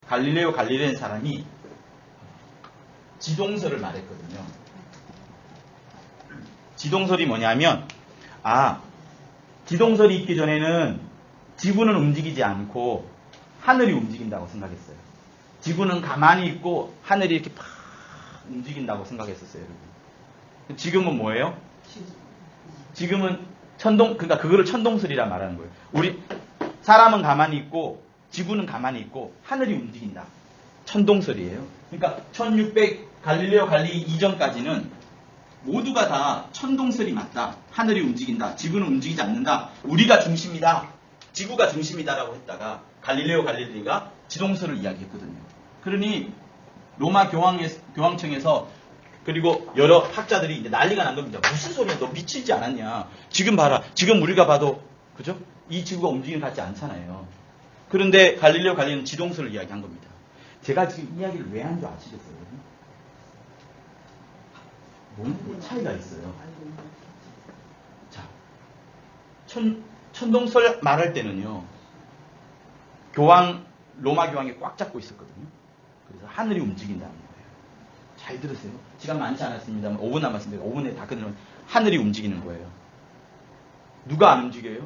갈릴레오 갈릴레인 사람이 지동설을 말했거든요. 지동설이 뭐냐면, 지동설이 있기 전에는 지구는 움직이지 않고 하늘이 움직인다고 생각했어요. 지구는 가만히 있고 하늘이 이렇게 팍 움직인다고 생각했었어요, 여러분. 지금은 뭐예요? 지금은 그러니까 그거를 천동설이라 말하는 거예요. 우리 사람은 가만히 있고 지구는 가만히 있고 하늘이 움직인다. 천동설이에요. 그러니까 1600 갈릴레오 갈릴리 이전까지는 모두가 다 천동설이 맞다. 하늘이 움직인다. 지구는 움직이지 않는다. 우리가 중심이다. 지구가 중심이다라고 했다가 갈릴레오 갈릴리가 지동설을 이야기했거든요. 그러니 로마 교황청에서 그리고 여러 학자들이 이제 난리가 난 겁니다. 무슨 소리야? 너 미치지 않았냐? 지금 봐라. 지금 우리가 봐도 그죠? 이 지구가 움직이는 것 같지 않잖아요. 그런데 갈릴레오 갈릴리는 지동설을 이야기한 겁니다. 제가 지금 이야기를 왜 한 줄 아시겠어요? 뭔 차이가 있어요. 자, 천동설 말할 때는요, 로마 교황이 꽉 잡고 있었거든요. 그래서 하늘이 움직인다는 거예요. 잘 들으세요. 시간 많지 않았습니다만 5분 남았습니다. 5분에 다 끝내면 하늘이 움직이는 거예요. 누가 안 움직여요?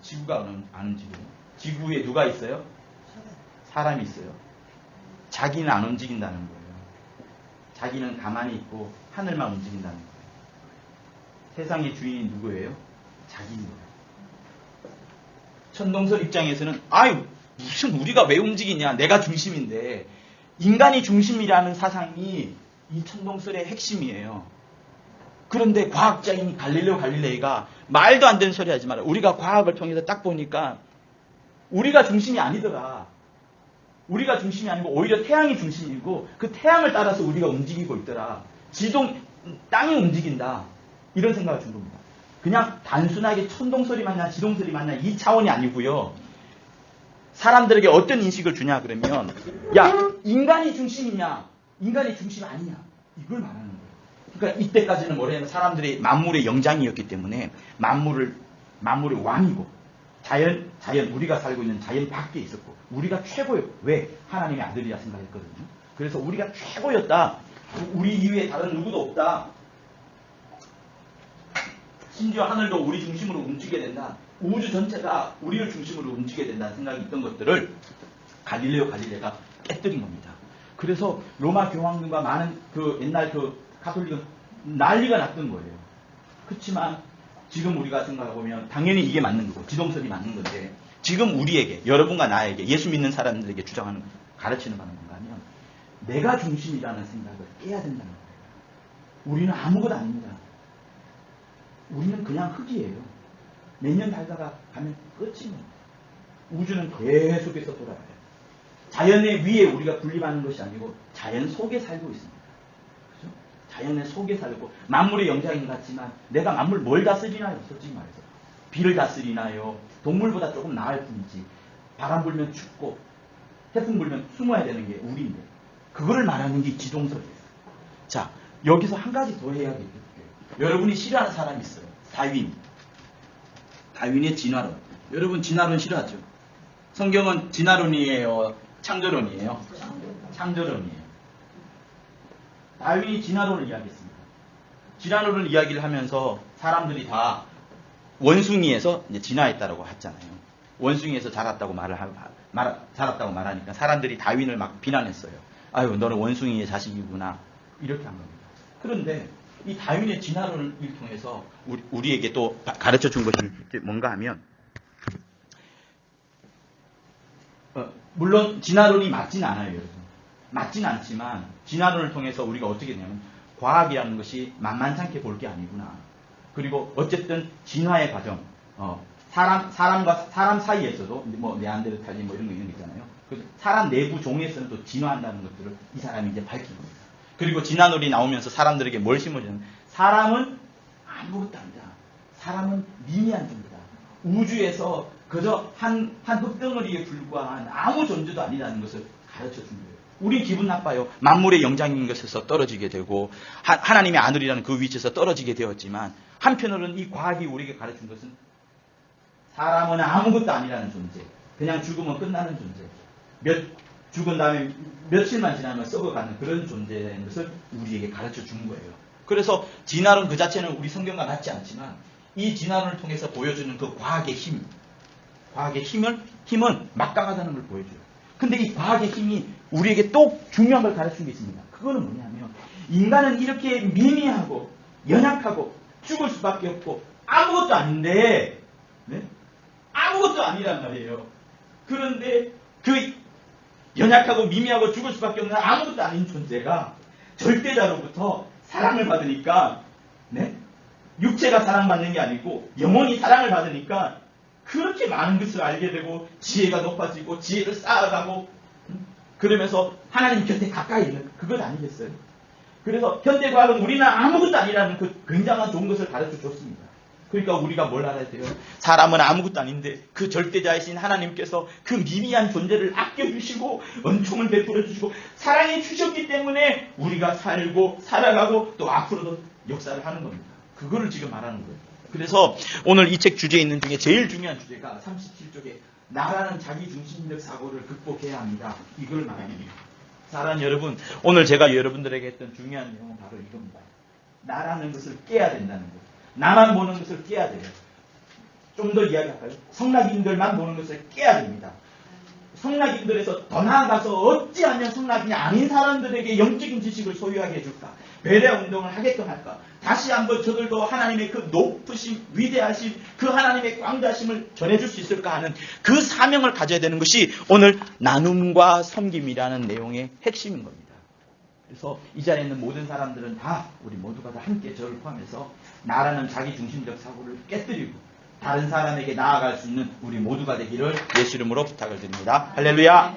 지구가 안 움직여요. 지구에 누가 있어요? 사람이 있어요. 자기는 안 움직인다는 거예요. 자기는 가만히 있고 하늘만 움직인다는 거예요. 세상의 주인이 누구예요? 자기인 거예요. 천동설 입장에서는 무슨 우리가 왜 움직이냐? 내가 중심인데 인간이 중심이라는 사상이 이 천동설의 핵심이에요. 그런데 과학자인 갈릴레오 갈릴레이가 말도 안 되는 소리 하지 마라. 우리가 과학을 통해서 딱 보니까 우리가 중심이 아니더라. 우리가 중심이 아니고 오히려 태양이 중심이고 그 태양을 따라서 우리가 움직이고 있더라. 땅이 움직인다. 이런 생각을 준 겁니다. 그냥 단순하게 천동설이 맞냐 지동설이 맞냐 이 차원이 아니고요. 사람들에게 어떤 인식을 주냐 그러면 인간이 중심이냐 인간이 중심 아니냐 이걸 말하는 거예요. 그러니까 이때까지는 뭐냐면 사람들이 만물의 영장이었기 때문에 만물의 왕이고 자연 우리가 살고 있는 자연 밖에 있었고 우리가 최고예요. 왜? 하나님의 아들이라 생각했거든요. 그래서 우리가 최고였다. 우리 이외에 다른 누구도 없다. 심지어 하늘도 우리 중심으로 움직이게 된다. 우주 전체가 우리를 중심으로 움직이게 된다는 생각이 있던 것들을 갈릴레오 갈릴레가 깨뜨린 겁니다. 그래서 로마 교황들과 많은 옛날 가톨릭은 난리가 났던 거예요. 그렇지만 지금 우리가 생각해보면 당연히 이게 맞는 거고 지동설이 맞는 건데 지금 우리에게 여러분과 나에게 예수 믿는 사람들에게 가르치는 바는 뭔가 하면 내가 중심이라는 생각을 깨야 된다는 거예요. 우리는 아무것도 아닙니다. 우리는 그냥 흙이에요. 몇 년 살다가 가면 끝입니다. 우주는 계속해서 돌아가요. 자연의 위에 우리가 군림하는 것이 아니고 자연 속에 살고 있습니다. 그렇죠? 자연의 속에 살고 만물의 영장인 것 같지만 내가 만물 뭘 다스리나요? 솔직히 말해서 비를 다스리나요? 동물보다 조금 나을 뿐이지. 바람 불면 춥고 태풍 불면 숨어야 되는 게 우리인데 그거를 말하는 게 지동설이에요. 자, 여기서 한 가지 더 해야겠죠. 여러분이 싫어하는 사람이 있어요. 다윈의 진화론. 여러분 진화론 싫어하죠? 성경은 진화론이에요? 창조론이에요? 창조론이에요. 다윈이 진화론을 이야기했습니다. 진화론을 이야기를 하면서 사람들이 다 원숭이에서 이제 진화했다고 했잖아요. 원숭이에서 자랐다고 말하니까 사람들이 다윈을 막 비난했어요. 아유, 너는 원숭이의 자식이구나. 이렇게 한 겁니다. 그런데 이 다윈의 진화론을 통해서 우리에게 또 가르쳐 준 것이 뭔가 하면 물론 진화론이 맞진 않아요. 여러분. 맞진 않지만 진화론을 통해서 우리가 어떻게 되냐면 과학이라는 것이 만만찮게 볼 게 아니구나. 그리고 어쨌든 진화의 과정 사람과 사람 사이에서도 뭐 네안데르탈린 뭐 이런 거 있잖아요. 그 사람 내부 종에서는 또 진화한다는 것들을 이 사람이 이제 밝힌 겁니다. 그리고 진화론이 나오면서 사람들에게 뭘 심어주냐면 사람은 아무것도 아니다. 사람은 미미한 존재다. 우주에서 그저 한 흙덩어리에 불과한 아무 존재도 아니라는 것을 가르쳐 준 거예요. 우린 기분 나빠요. 만물의 영장인 것에서 떨어지게 되고 하나님의 아들이라는 그 위치에서 떨어지게 되었지만 한편으로는 이 과학이 우리에게 가르친 것은 사람은 아무것도 아니라는 존재. 그냥 죽으면 끝나는 존재. 죽은 다음에 며칠만 지나면 썩어가는 그런 존재인 것을 우리에게 가르쳐 준 거예요. 그래서 진화론 그 자체는 우리 성경과 같지 않지만 이 진화론을 통해서 보여주는 그 과학의 힘은 막강하다는 걸 보여줘요. 근데 이 과학의 힘이 우리에게 또 중요한 걸 가르친 게 있습니다. 그거는 뭐냐면 인간은 이렇게 미미하고 연약하고 죽을 수밖에 없고 아무것도 아닌데, 네? 아무것도 아니란 말이에요. 그런데 그 연약하고 미미하고 죽을 수밖에 없는 아무것도 아닌 존재가 절대자로부터 사랑을 받으니까, 네? 육체가 사랑받는 게 아니고 영혼이 사랑을 받으니까 그렇게 많은 것을 알게 되고 지혜가 높아지고 지혜를 쌓아가고 그러면서 하나님 곁에 가까이 있는 그것 아니겠어요? 그래서 현대과학은 우리는 아무것도 아니라는 그 굉장한 좋은 것을 가르쳐 줬습니다. 그러니까 우리가 뭘 알아야 돼요? 사람은 아무것도 아닌데 그 절대자이신 하나님께서 그 미미한 존재를 아껴주시고 은총을 베풀어 주시고 사랑해 주셨기 때문에 우리가 살고 살아가고 또 앞으로도 역사를 하는 겁니다. 그거를 지금 말하는 거예요. 그래서 오늘 이 책 주제에 있는 중에 제일 중요한 주제가 37쪽에 나라는 자기중심적 사고를 극복해야 합니다. 이걸 말합니다. 사랑하는 여러분, 오늘 제가 여러분들에게 했던 중요한 내용은 바로 이겁니다. 나라는 것을 깨야 된다는 거예요. 나만 보는 것을 깨야 돼요. 좀 더 이야기할까요? 성낙인들만 보는 것을 깨야 됩니다. 성낙인들에서 더 나아가서 어찌하면 성낙인이 아닌 사람들에게 영적인 지식을 소유하게 해줄까? 배려 운동을 하게끔 할까? 다시 한번 저들도 하나님의 그 높으심, 위대하심, 그 하나님의 광대하심을 전해줄 수 있을까 하는 그 사명을 가져야 되는 것이 오늘 나눔과 섬김이라는 내용의 핵심인 겁니다. 그래서 이 자리에 있는 모든 사람들은 다 우리 모두가 다 함께 저를 포함해서 나라는 자기중심적 사고를 깨뜨리고 다른 사람에게 나아갈 수 있는 우리 모두가 되기를 예수 이름으로 부탁을 드립니다. 할렐루야.